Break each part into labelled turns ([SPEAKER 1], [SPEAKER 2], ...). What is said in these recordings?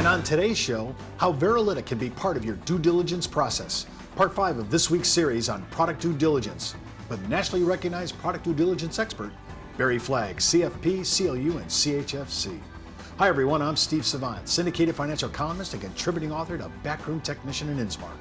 [SPEAKER 1] And on today's show, how Veralytic can be part of your due diligence process. Part 5 of this week's series on product due diligence with nationally recognized product due diligence expert, Barry Flagg, CFP, CLU, and CHFC. Hi everyone, I'm Steve Savant, syndicated financial columnist and contributing author to Backroom Technician and Innsmark.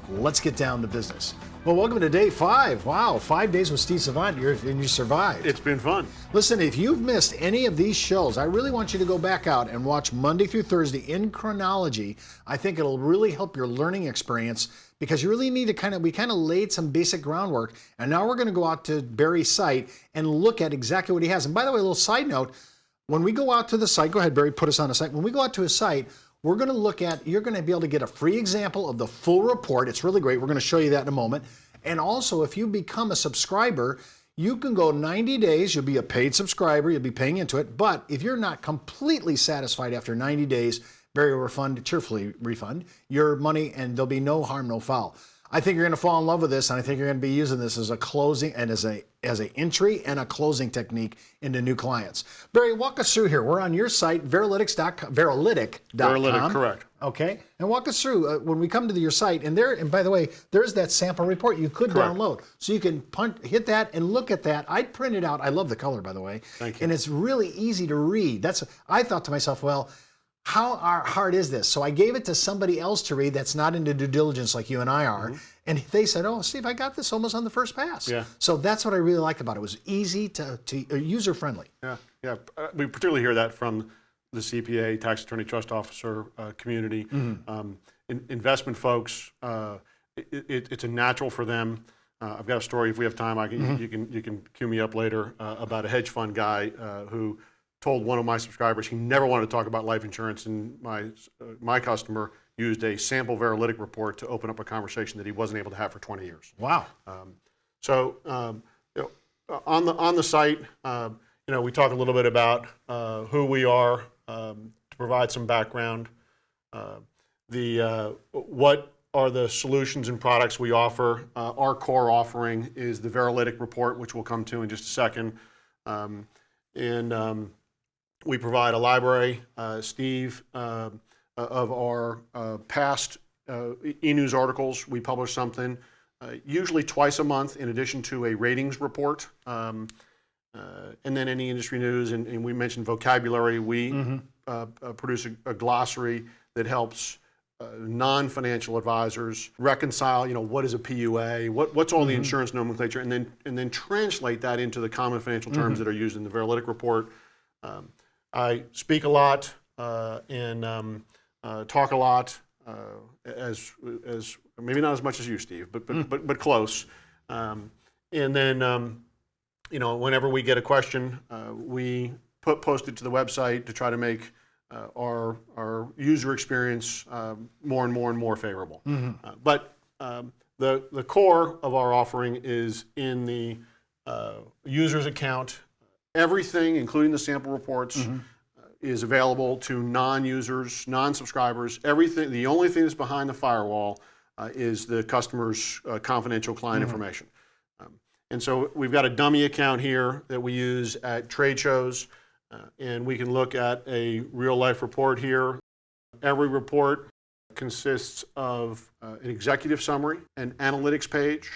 [SPEAKER 1] Let's get down to business. Well, welcome to day 5. Wow, 5 days with Steve Savant, and you survived.
[SPEAKER 2] It's been fun.
[SPEAKER 1] Listen, if you've missed any of these shows, I really want you to go back out and watch Monday through Thursday in chronology. I think it'll really help your learning experience because you really need to we kind of laid some basic groundwork. And now we're going to go out to Barry's site and look at exactly what he has. And by the way, a little side note, when we go out to the site, go ahead, Barry, put us on the site. When we go out to his site, we're going to look at, you're going to be able to get a free example of the full report. It's really great. We're going to show you that in a moment. And also, if you become a subscriber, you can go 90 days. You'll be a paid subscriber. You'll be paying into it. But if you're not completely satisfied after 90 days, Barry will cheerfully refund your money, and there'll be no harm, no foul. I think you're going to fall in love with this, and I think you're going to be using this as a closing and as an entry and a closing technique into new clients. Barry, walk us through here. We're on your site, Veralytic.com.
[SPEAKER 2] Veralytic, correct.
[SPEAKER 1] Okay, and walk us through when we come to your site, and by the way, there's that sample report you could download, so you can hit that and look at that. I'd print it out. I love the color, by the way.
[SPEAKER 2] Thank you.
[SPEAKER 1] And it's really easy to read. I thought to myself, well, how hard is this? So I gave it to somebody else to read that's not into due diligence like you and I are. Mm-hmm. And they said, oh, Steve, I got this almost on the first pass.
[SPEAKER 2] Yeah.
[SPEAKER 1] So that's what I really liked about it. It was easy to user-friendly.
[SPEAKER 2] Yeah. We particularly hear that from the CPA, tax attorney, trust officer community. Mm-hmm. Investment folks, it's a natural for them. I've got a story, if we have time, you can cue me up later about a hedge fund guy who told one of my subscribers he never wanted to talk about life insurance, and my customer used a sample Veralytic report to open up a conversation that he wasn't able to have for 20 years.
[SPEAKER 1] Wow.
[SPEAKER 2] On the site, we talk a little bit about who we are to provide some background. What are the solutions and products we offer? Our core offering is the Veralytic report, which we'll come to in just a second. We provide a library, Steve, of our past e-news articles. We publish something usually twice a month in addition to a ratings report. And then any industry news, and we mentioned vocabulary. We produce a glossary that helps non-financial advisors reconcile, what is a PUA, what's all the insurance nomenclature, and then translate that into the common financial terms that are used in the Veralytic report. I speak a lot and talk a lot, as maybe not as much as you, Steve, but close. And then whenever we get a question, we post it to the website to try to make our user experience more and more favorable. But the core of our offering is in the user's account. Everything, including the sample reports, is available to non-users, non-subscribers. Everything. The only thing that's behind the firewall is the customer's confidential client information. And so we've got a dummy account here that we use at trade shows, and we can look at a real-life report here. Every report consists of an executive summary, an analytics page,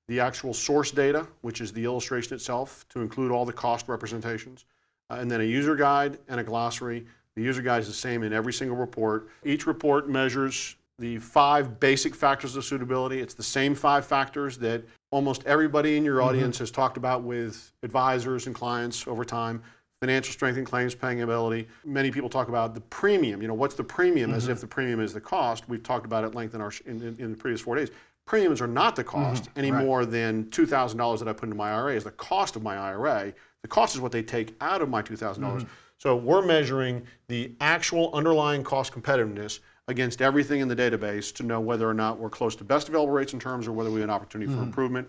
[SPEAKER 2] the actual source data, which is the illustration itself, to include all the cost representations, and then a user guide and a glossary. The user guide is the same in every single report. Each report measures the 5 basic factors of suitability. It's the same 5 factors that almost everybody in your audience has talked about with advisors and clients over time. Financial strength and claims paying ability. Many people talk about the premium. What's the premium, as if the premium is the cost. We've talked about at length in the previous 4 days. Premiums are not the cost any more than $2,000 that I put into my IRA is the cost of my IRA. The cost is what they take out of my $2,000. So we're measuring the actual underlying cost competitiveness against everything in the database to know whether or not we're close to best available rates and terms or whether we have an opportunity for improvement.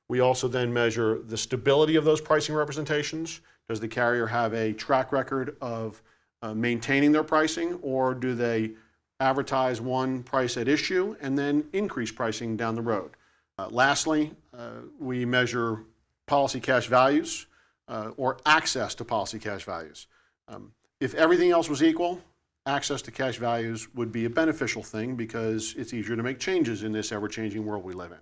[SPEAKER 2] We also then measure the stability of those pricing representations. Does the carrier have a track record of maintaining their pricing, or do they advertise one price at issue and then increase pricing down the road? Lastly, we measure policy cash values or access to policy cash values. If everything else was equal, access to cash values would be a beneficial thing because it's easier to make changes in this ever-changing world we live in.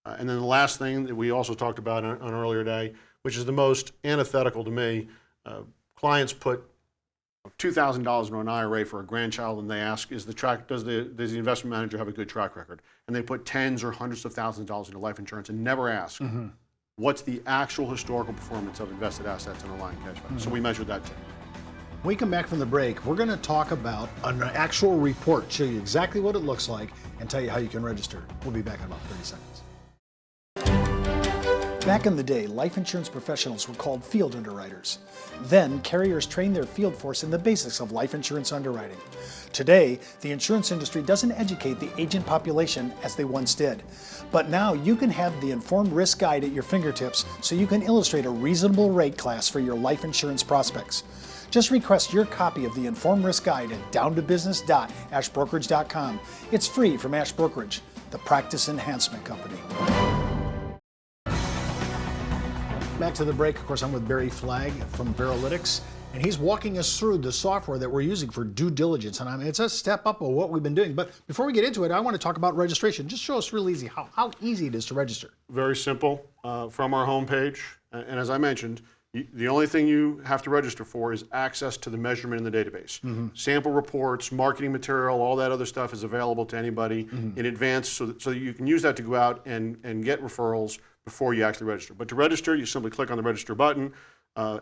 [SPEAKER 2] And then the last thing that we also talked about on an earlier day, which is the most antithetical to me, clients put $2,000 into an IRA for a grandchild, and they ask, does the investment manager have a good track record? And they put tens or hundreds of thousands of dollars into life insurance and never ask, what's the actual historical performance of invested assets and underlying cash value? So we measured that too.
[SPEAKER 1] When we come back from the break, we're going to talk about an actual report, show you exactly what it looks like, and tell you how you can register. We'll be back in about 30 seconds. Back in the day, life insurance professionals were called field underwriters. Then, carriers trained their field force in the basics of life insurance underwriting. Today, the insurance industry doesn't educate the agent population as they once did. But now you can have the Informed Risk Guide at your fingertips so you can illustrate a reasonable rate class for your life insurance prospects. Just request your copy of the Informed Risk Guide at downtobusiness.ashbrokerage.com. It's free from Ash Brokerage, the practice enhancement company. Back to the break. Of course, I'm with Barry Flagg from Veralytic, and he's walking us through the software that we're using for due diligence. And it's a step up of what we've been doing. But before we get into it, I want to talk about registration. Just show us real easy how easy it is to register.
[SPEAKER 2] Very simple. From our homepage, and as I mentioned, the only thing you have to register for is access to the measurement in the database. Sample reports, marketing material, all that other stuff is available to anybody in advance so that you can use that to go out and get referrals before you actually register. But to register, you simply click on the register button,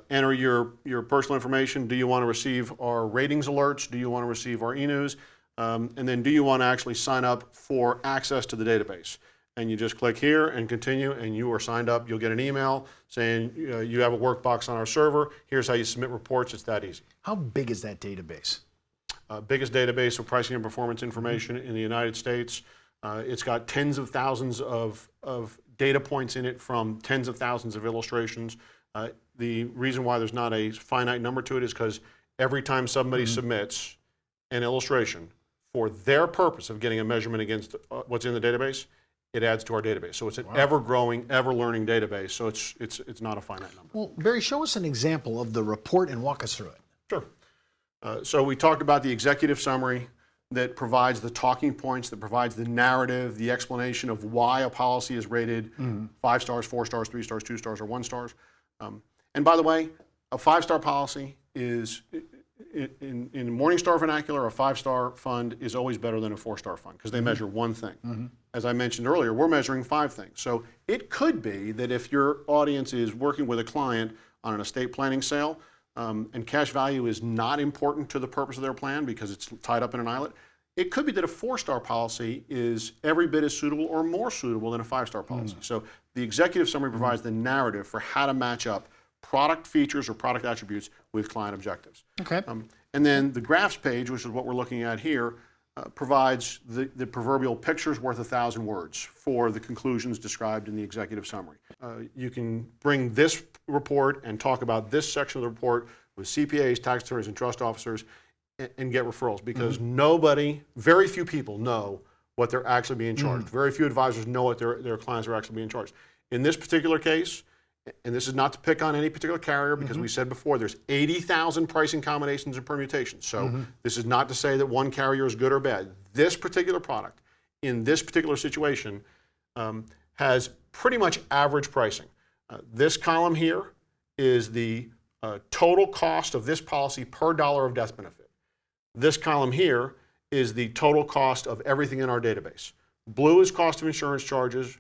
[SPEAKER 2] enter your personal information. Do you want to receive our ratings alerts? Do you want to receive our e-news? And then do you want to actually sign up for access to the database? And you just click here and continue, and you are signed up. You'll get an email saying you have a workbox on our server. Here's how you submit reports. It's that easy.
[SPEAKER 1] How big is that database?
[SPEAKER 2] Biggest database of pricing and performance information in the United States. It's got tens of thousands of data points in it from tens of thousands of illustrations. The reason why there's not a finite number to it is because every time somebody submits an illustration for their purpose of getting a measurement against what's in the database, it adds to our database. So it's an ever-growing, ever-learning database, so it's not a finite number.
[SPEAKER 1] Well, Barry, show us an example of the report and walk us through it.
[SPEAKER 2] Sure. So we talked about the executive summary that provides the talking points, that provides the narrative, the explanation of why a policy is rated 5 stars, 4 stars, 3 stars, 2 stars, or 1 stars. And by the way, a 5-star policy is, in Morningstar vernacular, a 5-star fund is always better than a 4-star fund because they measure one thing. As I mentioned earlier, we're measuring 5 things. So it could be that if your audience is working with a client on an estate planning sale, and cash value is not important to the purpose of their plan because it's tied up in an ILIT, it could be that a 4-star policy is every bit as suitable or more suitable than a 5-star policy. So the executive summary provides the narrative for how to match up product features or product attributes with client objectives.
[SPEAKER 1] Okay.
[SPEAKER 2] And then the graphs page, which is what we're looking at here, provides the proverbial picture's worth 1,000 words for the conclusions described in the executive summary. You can bring this report and talk about this section of the report with CPAs, tax attorneys, and trust officers and get referrals because very few people know what they're actually being charged. Very few advisors know what their clients are actually being charged. In this particular case, and this is not to pick on any particular carrier because we said before there's 80,000 pricing combinations and permutations. So this is not to say that one carrier is good or bad. This particular product in this particular situation has pretty much average pricing. This column here is the total cost of this policy per dollar of death benefit. This column here is the total cost of everything in our database. Blue is cost of insurance charges,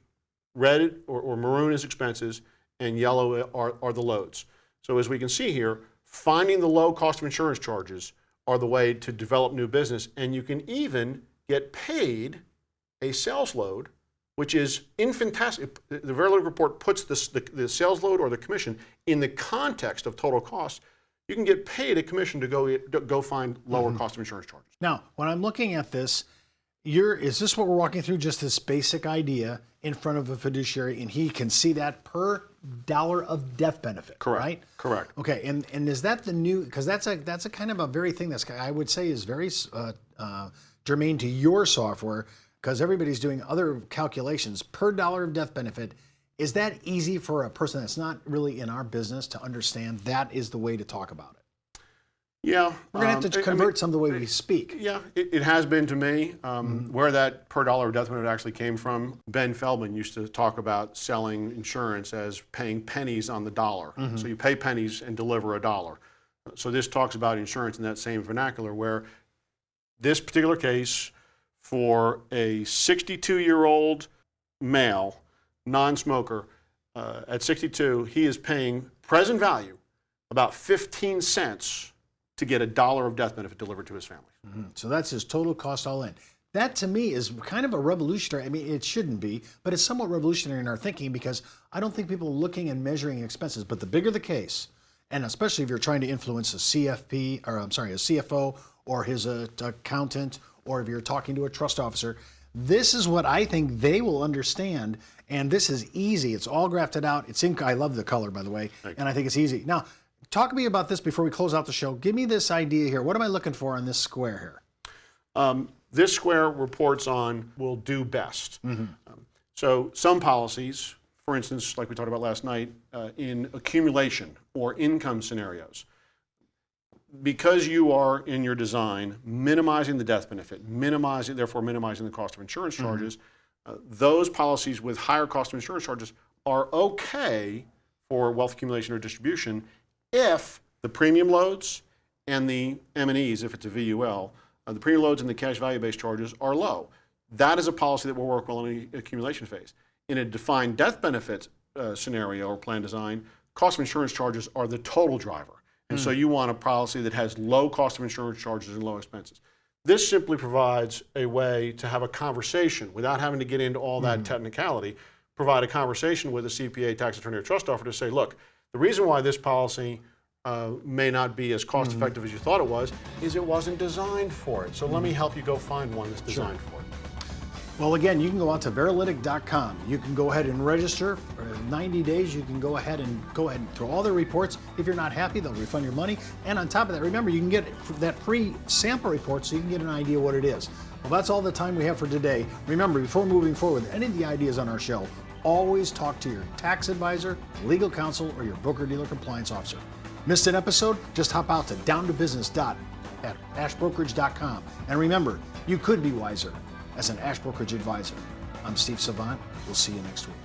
[SPEAKER 2] red or maroon is expenses, and yellow are the loads. So as we can see here, finding the low cost of insurance charges are the way to develop new business, and you can even get paid a sales load, which is infinitesimal. The Veralytic report puts the sales load or the commission in the context of total cost. You can get paid a commission to go find lower cost of insurance charges.
[SPEAKER 1] Now, when I'm looking at this, is this what we're walking through, just this basic idea in front of a fiduciary, and he can see that per dollar of death benefit,
[SPEAKER 2] Correct.
[SPEAKER 1] right?
[SPEAKER 2] Correct.
[SPEAKER 1] Okay, and is that the new, because that's a kind of a very thing that's, I would say, is very germane to your software, because everybody's doing other calculations per dollar of death benefit. Is that easy for a person that's not really in our business to understand that is the way to talk about it?
[SPEAKER 2] Yeah.
[SPEAKER 1] We're going to have to convert some of the way we speak.
[SPEAKER 2] Yeah, it has been to me. Where that per dollar death benefit actually came from, Ben Feldman used to talk about selling insurance as paying pennies on the dollar. So you pay pennies and deliver a dollar. So this talks about insurance in that same vernacular, where this particular case, for a 62-year-old male, non-smoker, at 62, he is paying present value about 15 cents to get $1 of death benefit delivered to his family.
[SPEAKER 1] So that's his total cost all in. That to me is kind of a revolutionary. I mean, it shouldn't be, but it's somewhat revolutionary in our thinking, because I don't think people are looking and measuring expenses. But the bigger the case, and especially if you're trying to influence a CFP, or I'm sorry, a CFO or his accountant, or if you're talking to a trust officer, this is what I think they will understand. And this is easy. It's all graphed out. It's ink. I love the color, by the way, and I think it's easy. Now, talk to me about this before we close out the show. Give me this idea here. What am I looking for on this square here?
[SPEAKER 2] This square reports on will do best. So some policies, for instance, like we talked about last night, in accumulation or income scenarios, because you are in your design minimizing the death benefit, therefore minimizing the cost of insurance charges, those policies with higher cost of insurance charges are okay for wealth accumulation or distribution if the premium loads and the M&Es, if it's a VUL, the premium loads and the cash value-based charges are low. That is a policy that will work well in the accumulation phase. In a defined death benefit scenario or plan design, cost of insurance charges are the total driver. And so you want a policy that has low cost of insurance charges and low expenses. This simply provides a way to have a conversation without having to get into all that technicality, provide a conversation with a CPA, tax attorney, or trust officer to say, look, the reason why this policy may not be as cost effective as you thought it was is it wasn't designed for it. So let me help you go find one that's designed for it.
[SPEAKER 1] Well, again, you can go out to Veralytic.com. You can go ahead and register for 90 days. You can go ahead and through all their reports. If you're not happy, they'll refund your money. And on top of that, remember, you can get that free sample report so you can get an idea what it is. Well, that's all the time we have for today. Remember, before moving forward with any of the ideas on our show, always talk to your tax advisor, legal counsel, or your broker-dealer compliance officer. Missed an episode? Just hop out to downtobusiness.ashbrokerage.com. And remember, you could be wiser as an Ash Brokerage advisor. I'm Steve Savant. We'll see you next week.